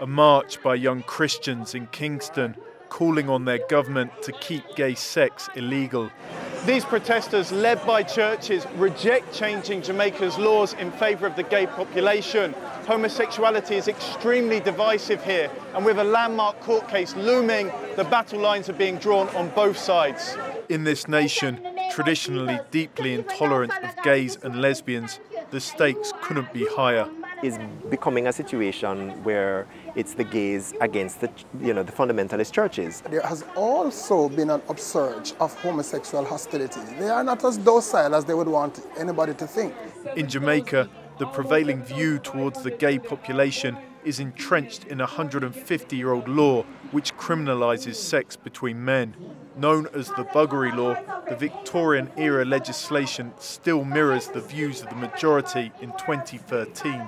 a march by young Christians in Kingston calling on their government to keep gay sex illegal. These protesters, led by churches, reject changing Jamaica's laws in favour of the gay population. Homosexuality is extremely divisive here, and with a landmark court case looming, the battle lines are being drawn on both sides. In this nation, traditionally deeply intolerant of gays and lesbians, the stakes couldn't be higher. Is becoming a situation where it's the gays against the fundamentalist churches. There has also been an upsurge of homosexual hostility. They are not as docile as they would want anybody to think. In Jamaica, the prevailing view towards the gay population is entrenched in a 150-year-old law which criminalises sex between men. Known as the Buggery Law, the Victorian-era legislation still mirrors the views of the majority in 2013.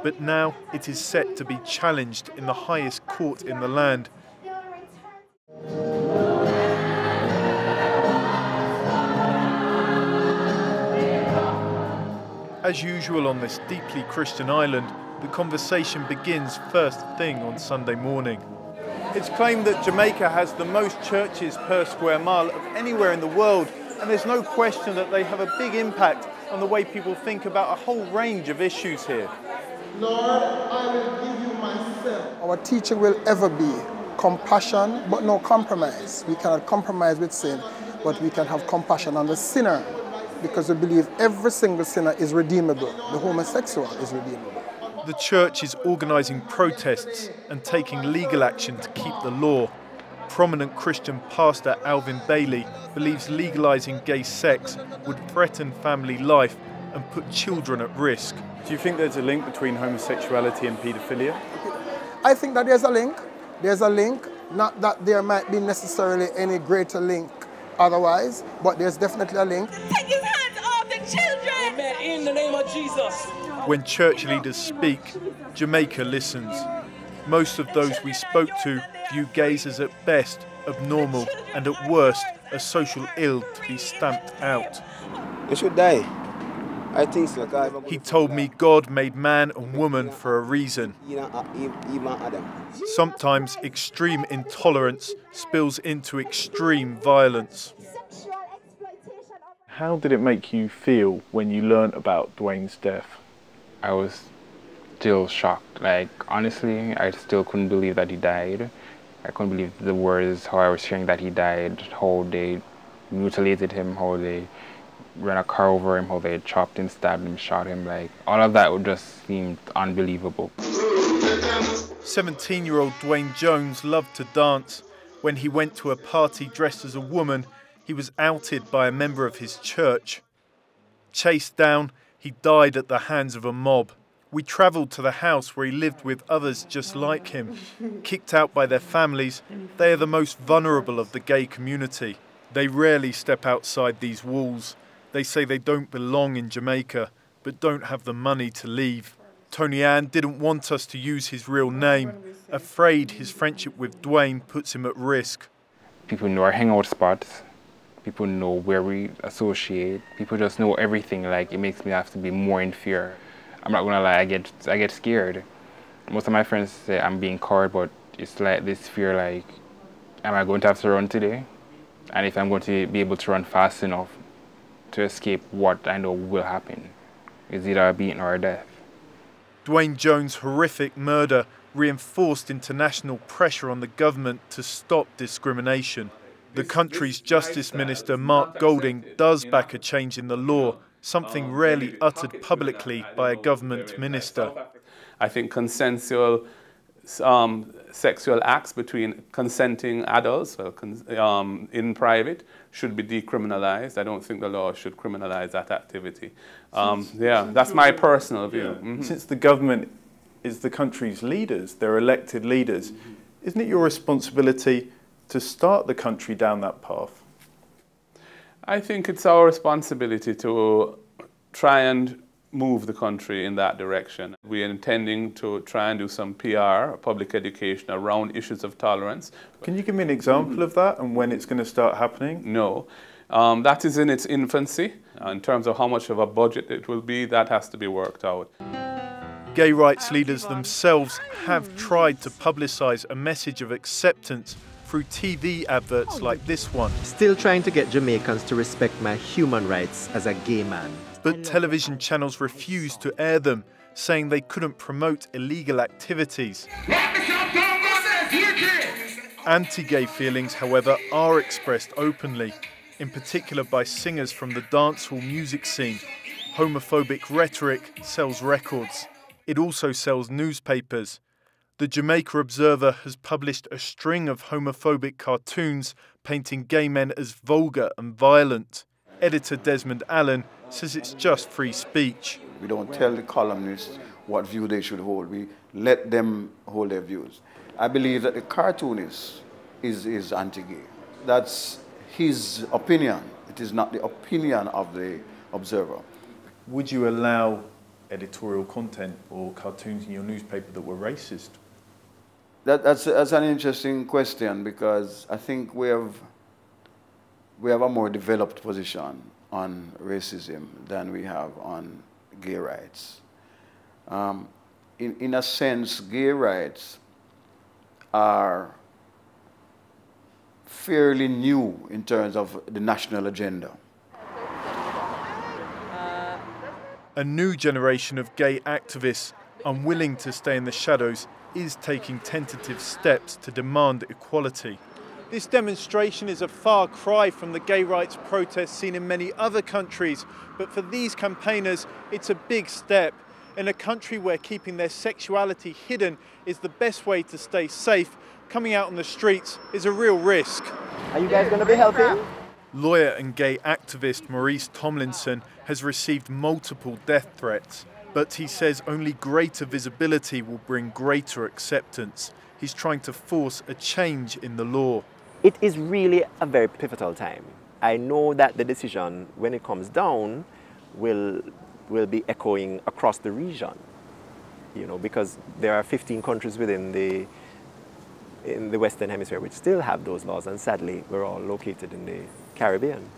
But now it is set to be challenged in the highest court in the land. As usual on this deeply Christian island, the conversation begins first thing on Sunday morning. It's claimed that Jamaica has the most churches per square mile of anywhere in the world, and there's no question that they have a big impact on the way people think about a whole range of issues here. Lord, I will give you myself. Our teaching will ever be compassion, but no compromise. We cannot compromise with sin, but we can have compassion on the sinner, because we believe every single sinner is redeemable. The homosexual is redeemable. The church is organising protests and taking legal action to keep the law. Prominent Christian pastor Alvin Bailey believes legalising gay sex would threaten family life and put children at risk. Do you think there's a link between homosexuality and paedophilia? I think that there's a link. There's a link. Not that there might be necessarily any greater link otherwise, but there's definitely a link. Take his hands off the children! Amen. In the name of Jesus. When church leaders speak, Jamaica listens. Most of those we spoke to view gays as at best abnormal and at worst a social ill to be stamped out. They should die. I think so. He told me God made man and woman for a reason. Sometimes extreme intolerance spills into extreme violence. How did it make you feel when you learnt about Dwayne's death? I was still shocked. Like, honestly, I still couldn't believe that he died. I couldn't believe the words, how I was hearing that he died, how they mutilated him, how they ran a car over him, how they chopped him, stabbed him, shot him. Like, all of that just seemed unbelievable. 17-year-old Dwayne Jones loved to dance. When he went to a party dressed as a woman, he was outed by a member of his church. Chased down, he died at the hands of a mob. We travelled to the house where he lived with others just like him. Kicked out by their families, they are the most vulnerable of the gay community. They rarely step outside these walls. They say they don't belong in Jamaica, but don't have the money to leave. Tony Ann didn't want us to use his real name, afraid his friendship with Dwayne puts him at risk. People know our hangout spots. People know where we associate. People just know everything. Like, it makes me have to be more in fear. I'm not gonna lie, I get scared. Most of my friends say I'm being cowed, but it's like this fear, like, am I going to have to run today? And if I'm going to be able to run fast enough to escape what I know will happen, is either a beating or a death. Dwayne Jones' horrific murder reinforced international pressure on the government to stop discrimination. The country's Justice Minister, Mark Golding, does back a change in the law, something rarely uttered publicly by a government minister. I think consensual sexual acts between consenting adults in private should be decriminalized. I don't think the law should criminalize that activity. Yeah, that's my personal view. Mm-hmm. Since the government is the country's leaders, they're elected leaders, isn't it your responsibility to start the country down that path? I think it's our responsibility to try and move the country in that direction. We are intending to try and do some PR, public education, around issues of tolerance. Can you give me an example of that and when it's going to start happening? No. That is in its infancy. In terms of how much of a budget it will be, that has to be worked out. Gay rights leaders themselves have tried to publicise a message of acceptance through TV adverts like this one. Still trying to get Jamaicans to respect my human rights as a gay man. But television channels refused to air them, saying they couldn't promote illegal activities. Anti-gay feelings, however, are expressed openly, in particular by singers from the dancehall music scene. Homophobic rhetoric sells records. It also sells newspapers. The Jamaica Observer has published a string of homophobic cartoons painting gay men as vulgar and violent. Editor Desmond Allen says it's just free speech. We don't tell the columnists what view they should hold. We let them hold their views. I believe that the cartoonist is anti-gay. That's his opinion. It is not the opinion of the Observer. Would you allow editorial content or cartoons in your newspaper that were racist? That's an interesting question, because I think we have a more developed position on racism than we have on gay rights. In a sense, gay rights are fairly new in terms of the national agenda. A new generation of gay activists, unwilling to stay in the shadows, is taking tentative steps to demand equality. This demonstration is a far cry from the gay rights protests seen in many other countries, but for these campaigners, it's a big step. In a country where keeping their sexuality hidden is the best way to stay safe, coming out on the streets is a real risk. Are you guys going to be helping? Lawyer and gay activist Maurice Tomlinson has received multiple death threats, but he says only greater visibility will bring greater acceptance. He's trying to force a change in the law. It is really a very pivotal time. I know that the decision, when it comes down, will be echoing across the region, because there are 15 countries in the Western Hemisphere which still have those laws, and sadly, we're all located in the Caribbean.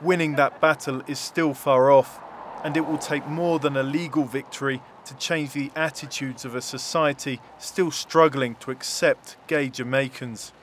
Winning that battle is still far off, and it will take more than a legal victory to change the attitudes of a society still struggling to accept gay Jamaicans.